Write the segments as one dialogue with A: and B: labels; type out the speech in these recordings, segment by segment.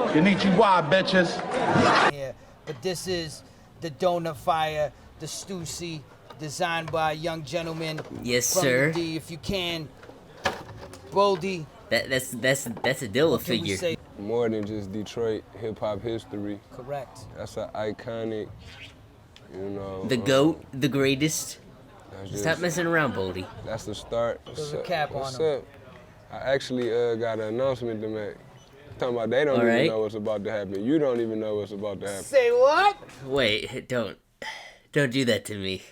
A: Konnichiwa, bitches.
B: Yeah, but this is the Donut Fire, the Stussy, designed by a young gentleman.
C: Yes,
B: from
C: sir.
B: The D, if you can, Boldy.
C: That's a Dilla figure.
D: More than just Detroit hip hop history.
B: Correct.
D: That's an iconic, you know.
C: The GOAT, the greatest.
D: Just,
C: Stop messing around, Boldy.
D: That's the start.
B: There's a cap on
D: What's
B: him.
D: up? I actually got an announcement to make. Talking about they don't even know what's about to happen. You don't even know what's about to happen.
B: Say what?
C: Wait, don't do that to me,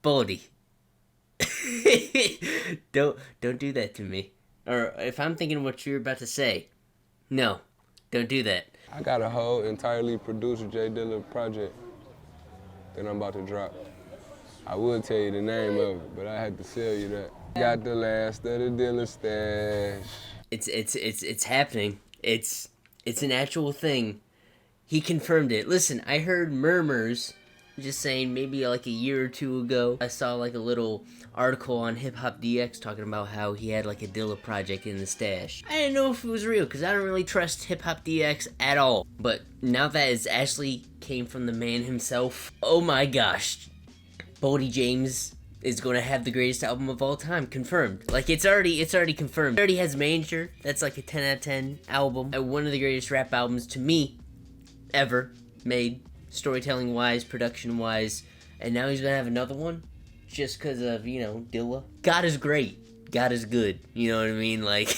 C: Boldy. don't do that to me. Or if I'm thinking what you're about to say, no, don't do that.
D: I got a whole entirely produced J Dilla project that I'm about to drop. I would tell you the name of it, but I had to tell you that. Got the last of the Dilla stash.
C: It's happening. It's an actual thing. He confirmed it. Listen, I heard murmurs, just saying maybe like a year or two ago, I saw like a little article on Hip Hop DX talking about how he had like a Dilla project in the stash. I didn't know if it was real because I don't really trust Hip Hop DX at all. But now that it's actually came from the man himself, oh my gosh, Boldy James is going to have the greatest album of all time, confirmed. Like, it's already confirmed. It already has Major, that's like a 10 out of 10 album. One of the greatest rap albums, to me, ever made, storytelling-wise, production-wise. And now he's going to have another one, just because of, you know, Dilla. God is great. God is good. You know what I mean? Like,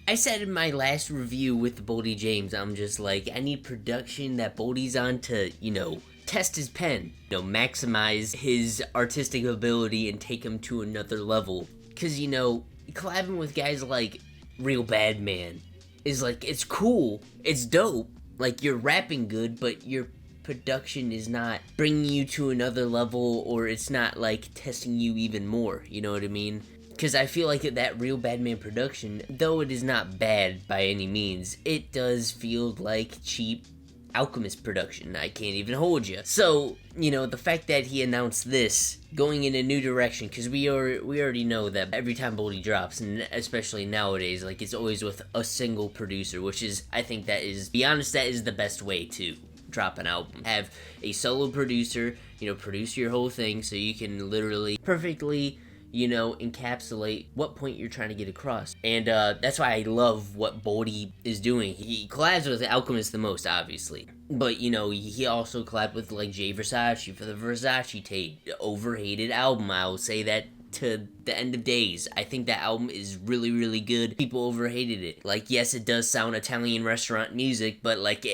C: I said in my last review with Boldy James, I'm just like, I need production that Boldy's on to, you know, test his pen, you know, maximize his artistic ability and take him to another level. Cause, you know, collabing with guys like Real Bad Man is like, it's cool, it's dope, like you're rapping good, but your production is not bringing you to another level, or it's not like testing you even more, you know what I mean? Because I feel like that Real Bad Man production, though it is not bad by any means, it does feel like cheap Alchemist production. I can't even hold you. So, you know, the fact that he announced this, going in a new direction, because we already know that every time Boldy drops, and especially nowadays, like, it's always with a single producer, which is, I think that is, to be honest, that is the best way to drop an album. Have a solo producer, you know, produce your whole thing so you can literally perfectly, you know, encapsulate what point you're trying to get across. And that's why I love what Boldy is doing. He collabs with Alchemist the most, obviously. But, you know, he also collabed with, like, Jay Versace for the Versace tape. Overhated album, I will say that to the end of days. I think that album is really, really good. People overhated it. Like, yes, it does sound Italian restaurant music, but, like,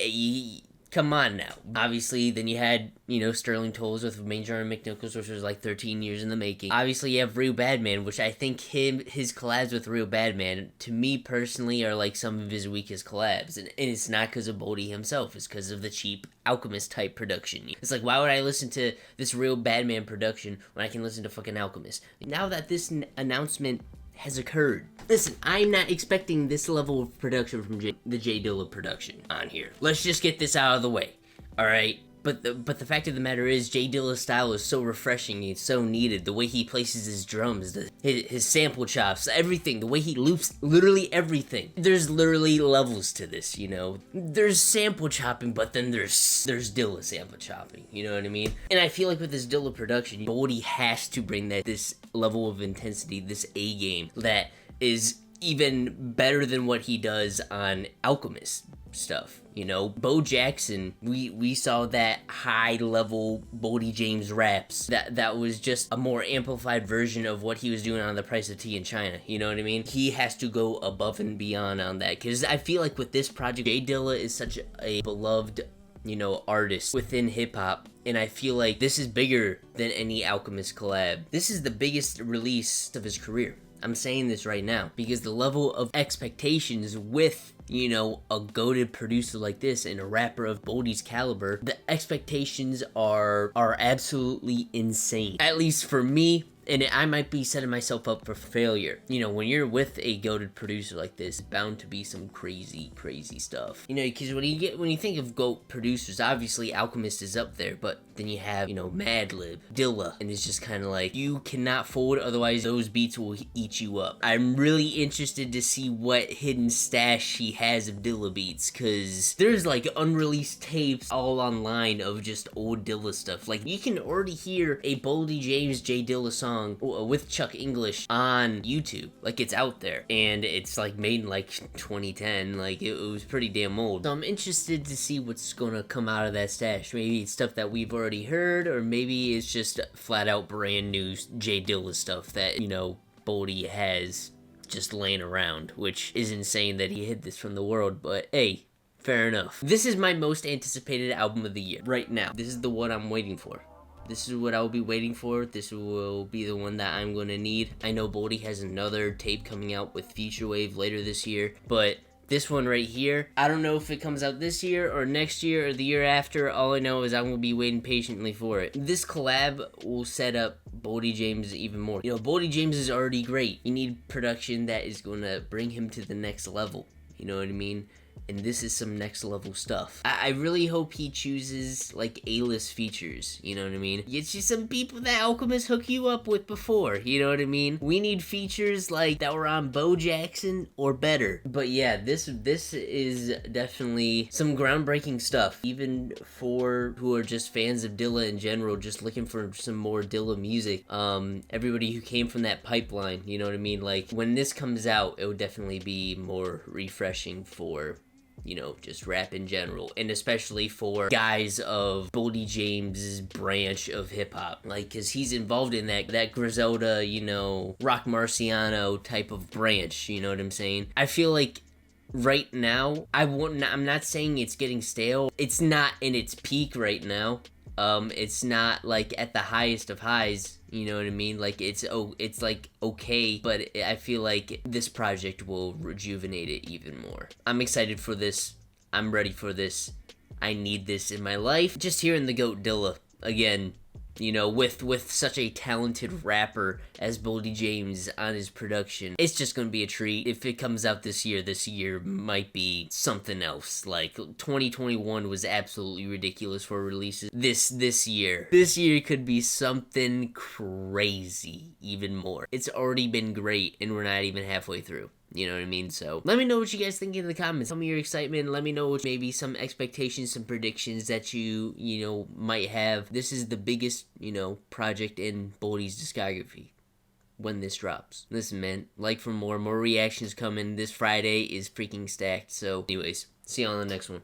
C: come on now. Obviously, then you had, you know, Sterling Tolls with Major and McNichols, which was like 13 years in the making. Obviously, you have Real Bad Man, which I think his collabs with Real Bad Man, to me personally, are like some of his weakest collabs. And it's not because of Boldy himself, it's because of the cheap Alchemist type production. It's like, why would I listen to this Real Bad Man production when I can listen to fucking Alchemist? Now that this announcement has occurred. Listen, I'm not expecting this level of production from the J Dilla production on here. Let's just get this out of the way, alright? But the fact of the matter is, J Dilla's style is so refreshing, it's so needed. The way he places his drums, his sample chops, everything, the way he loops literally everything. There's literally levels to this, you know? There's sample chopping, but then there's Dilla sample chopping, you know what I mean? And I feel like with this Dilla production, Boldy has to bring this level of intensity, this A game, that is even better than what he does on Alchemist stuff. You know, Bo Jackson, we saw that high level Boldy James raps. That was just a more amplified version of what he was doing on The Price of Tea in China. You know what I mean? He has to go above and beyond on that. Because I feel like with this project, J Dilla is such a beloved, you know, artist within hip hop. And I feel like this is bigger than any Alchemist collab. This is the biggest release of his career. I'm saying this right now because the level of expectations with, you know, a goated producer like this and a rapper of Boldy's caliber, the expectations are absolutely insane. At least for me, And I might be setting myself up for failure. You know, when you're with a goated producer like this, it's bound to be some crazy, crazy stuff. You know, because when you think of GOAT producers, obviously Alchemist is up there, but then you have, you know, Madlib, Dilla, and it's just kind of like, you cannot fold, otherwise those beats will eat you up. I'm really interested to see what hidden stash he has of Dilla beats, because there's like unreleased tapes all online of just old Dilla stuff. Like, you can already hear a Boldy James J Dilla song with Chuck English on YouTube. Like, it's out there, and it's like made in like 2010. Like, it was pretty damn old. So I'm interested to see what's gonna come out of that stash. Maybe it's stuff that we've already heard, or maybe it's just flat out brand new J Dilla stuff that, you know, Boldy has just laying around, which is insane that he hid this from the world, but hey, fair enough. This is my most anticipated album of the year right now. This is the one I'm waiting for. This is what I will be waiting for. This will be the one that I'm going to need. I know Boldy has another tape coming out with Future Wave later this year, but this one right here, I don't know if it comes out this year or next year or the year after. All I know is I'm going to be waiting patiently for it. This collab will set up Boldy James even more. You know, Boldy James is already great. You need production that is going to bring him to the next level. You know what I mean? And this is some next level stuff. I really hope he chooses like A-list features, you know what I mean? It's just some people that Alchemist hooked you up with before, you know what I mean? We need features like that were on Bo Jackson or better. But yeah, this is definitely some groundbreaking stuff, even for who are just fans of Dilla in general, just looking for some more Dilla music. Everybody who came from that pipeline, you know what I mean? Like, when this comes out, it would definitely be more refreshing for, you know, just rap in general, and especially for guys of Boldy James's branch of hip-hop, like, because he's involved in that Griselda, you know, Rock Marciano type of branch, you know what I'm saying? I feel like right now, I'm not saying it's getting stale, it's not in its peak right now, it's not like at the highest of highs, you know what I mean? Like, it's like okay, but I feel like this project will rejuvenate it even more. I'm excited for this. I'm ready for this. I need this in my life. Just hearing the GOAT Dilla again, you know, with such a talented rapper as Boldy James on his production, it's just gonna be a treat. If it comes out this year might be something else. Like, 2021 was absolutely ridiculous for releases. This year could be something crazy even more. It's already been great, and we're not even halfway through. You know what I mean? So let me know what you guys think in the comments. Tell me your excitement. Let me know maybe some expectations, some predictions that you know, might have. This is the biggest, you know, project in Boldy's discography when this drops. Listen, man, like for more reactions coming. This Friday is freaking stacked. So anyways, see you on the next one.